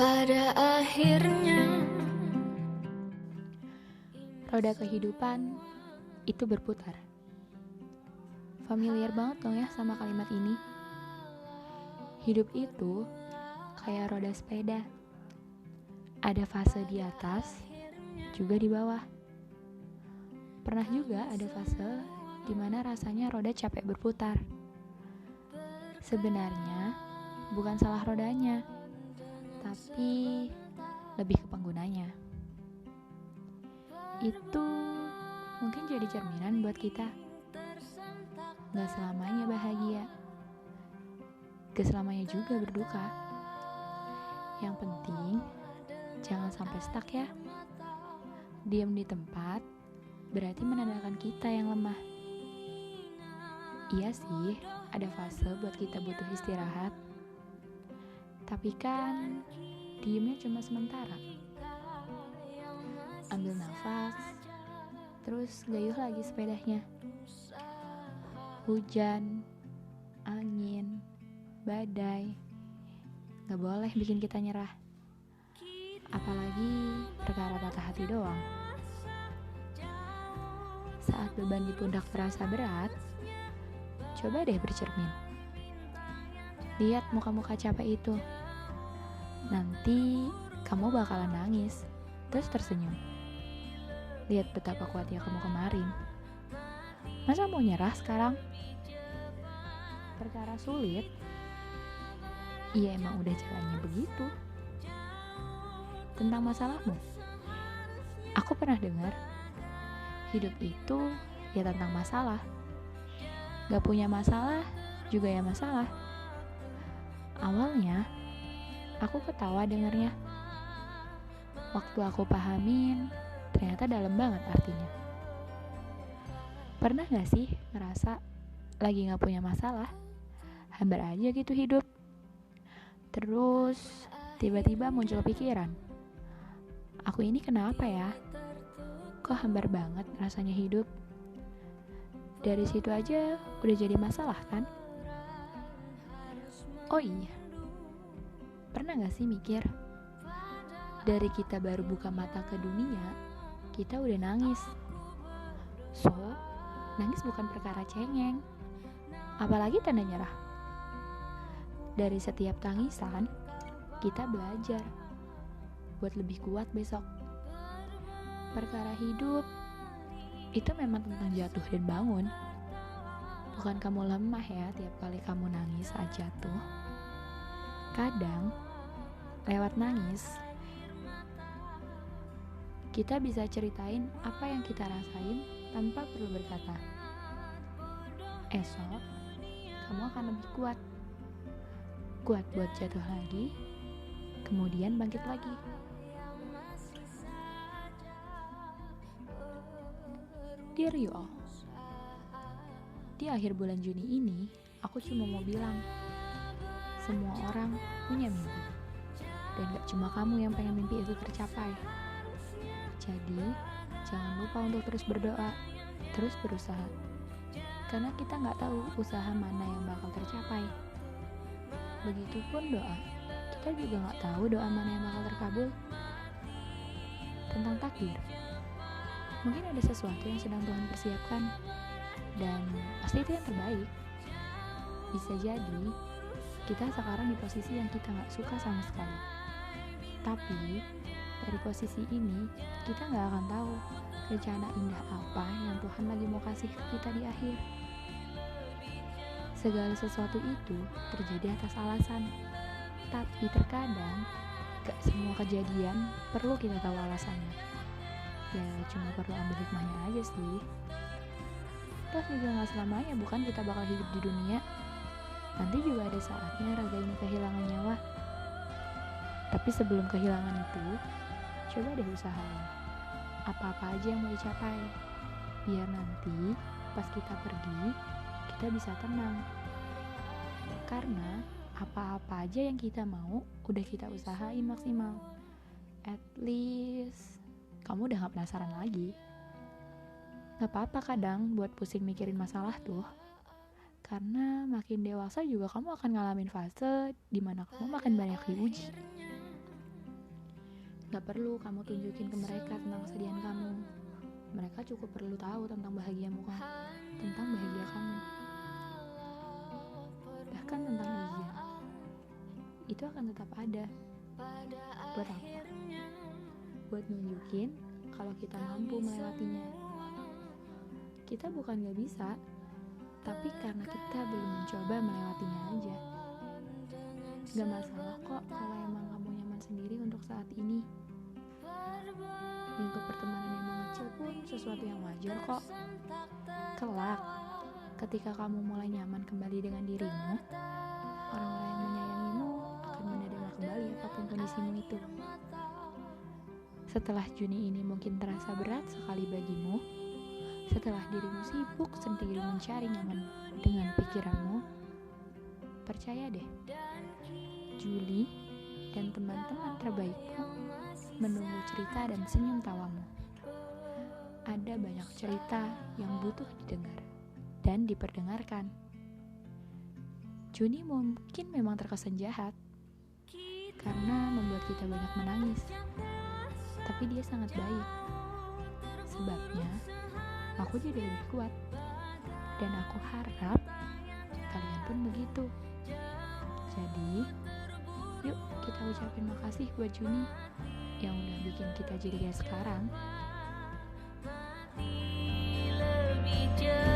Pada akhirnya Roda kehidupan itu berputar. Familiar banget dong ya sama kalimat ini. Hidup itu kayak roda sepeda. Ada fase di atas, juga di bawah. Pernah juga ada fase di mana rasanya roda capek berputar. Sebenarnya bukan salah rodanya, tapi lebih ke penggunanya. Itu mungkin jadi cerminan buat kita. Gak selamanya bahagia, gak selamanya juga berduka. Yang penting jangan sampai stuck ya. Diam di tempat berarti menandakan kita yang lemah. Iya sih, ada fase buat kita butuh istirahat. Tapi kan diamnya cuma sementara. Ambil nafas, terus gayuh lagi sepedanya. Hujan, angin, badai, gak boleh bikin kita nyerah. Apalagi perkara patah hati doang. Saat beban di pundak terasa berat, coba deh bercermin. Lihat muka-muka capek itu. Nanti kamu bakalan nangis, terus tersenyum. Lihat betapa kuatnya kamu kemarin. Masa mau nyerah sekarang? Perkara sulit, iya emang udah jalannya begitu. Tentang masalahmu, aku pernah dengar hidup itu ya tentang masalah. Gak punya masalah juga ya masalah. Awalnya aku ketawa dengarnya. Waktu aku pahamin, ternyata dalam banget artinya. Pernah gak sih ngerasa lagi gak punya masalah? Hambar aja gitu hidup. Terus tiba-tiba muncul pikiran, aku ini kenapa ya? Kok hambar banget rasanya hidup? Dari situ aja udah jadi masalah kan? Oh iya, pernah gak sih mikir, dari kita baru buka mata ke dunia, kita udah nangis. So, nangis bukan perkara cengeng, apalagi tanda nyerah. Dari setiap tangisan, kita belajar buat lebih kuat besok. Perkara hidup itu memang tentang jatuh dan bangun. Bukan kamu lemah ya tiap kali kamu nangis saat jatuh. Kadang lewat nangis kita bisa ceritain apa yang kita rasain tanpa perlu berkata. Esok kamu akan lebih kuat. Kuat buat jatuh lagi, kemudian bangkit lagi. Dear you all, di akhir bulan Juni ini, aku cuma mau bilang, semua orang punya mimpi. Dan gak cuma kamu yang pengen mimpi itu tercapai. Jadi, jangan lupa untuk terus berdoa, terus berusaha. Karena kita gak tahu usaha mana yang bakal tercapai. Begitupun doa, kita juga gak tahu doa mana yang bakal terkabul. Tentang takdir, mungkin ada sesuatu yang sedang Tuhan persiapkan, dan pasti itu yang terbaik. Bisa jadi kita sekarang di posisi yang kita gak suka sama sekali. Tapi dari posisi ini kita gak akan tahu rencana indah apa yang Tuhan lagi mau kasih ke kita di akhir. Segala sesuatu itu terjadi atas alasan. Tapi terkadang gak semua kejadian perlu kita tahu alasannya. Ya cuma perlu ambil hikmahnya aja sih. Toh juga gak selamanya bukan kita bakal hidup di dunia. Nanti juga ada saatnya raga ini kehilangan nyawa. Tapi sebelum kehilangan itu, coba deh usahain apa-apa aja yang mau dicapai, biar nanti pas kita pergi, kita bisa tenang. Karena apa-apa aja yang kita mau udah kita usahain maksimal. At least kamu udah gak penasaran lagi. Gak apa-apa kadang buat pusing mikirin masalah tuh. Karena makin dewasa juga kamu akan ngalamin fase dimana kamu makin banyak diuji. Gak perlu kamu tunjukin ke mereka tentang kesedihan kamu. Mereka cukup perlu tahu tentang bahagiamu, tentang bahagia kamu. Bahkan tentang ujian, itu akan tetap ada. Buat apa? Buat nunjukin kalau kita mampu melewatinya. Kita bukan gak bisa, tapi karena kita belum mencoba melewatinya aja. Gak masalah kok kalau emang kamu nyaman sendiri untuk saat ini. Lingkup pertemanan yang mengecil pun sesuatu yang wajar kok. Kelak, ketika kamu mulai nyaman kembali dengan dirimu, orang-orang yang menyayangimu akan menerima kembali apapun kondisimu itu. Setelah Juni ini mungkin terasa berat sekali bagimu, setelah dirimu sibuk sendiri mencari nyaman dengan pikiranmu, percaya deh, Juli dan teman-teman terbaikmu menunggu cerita dan senyum tawamu. Ada banyak cerita yang butuh didengar dan diperdengarkan. Juni mungkin memang terkesan jahat karena membuat kita banyak menangis, tapi dia sangat baik. Sebabnya aku jadi lebih kuat, dan aku harap kalian pun begitu. Jadi yuk kita ucapin makasih buat Juni yang udah bikin kita jadi kayak sekarang. Lebih jauh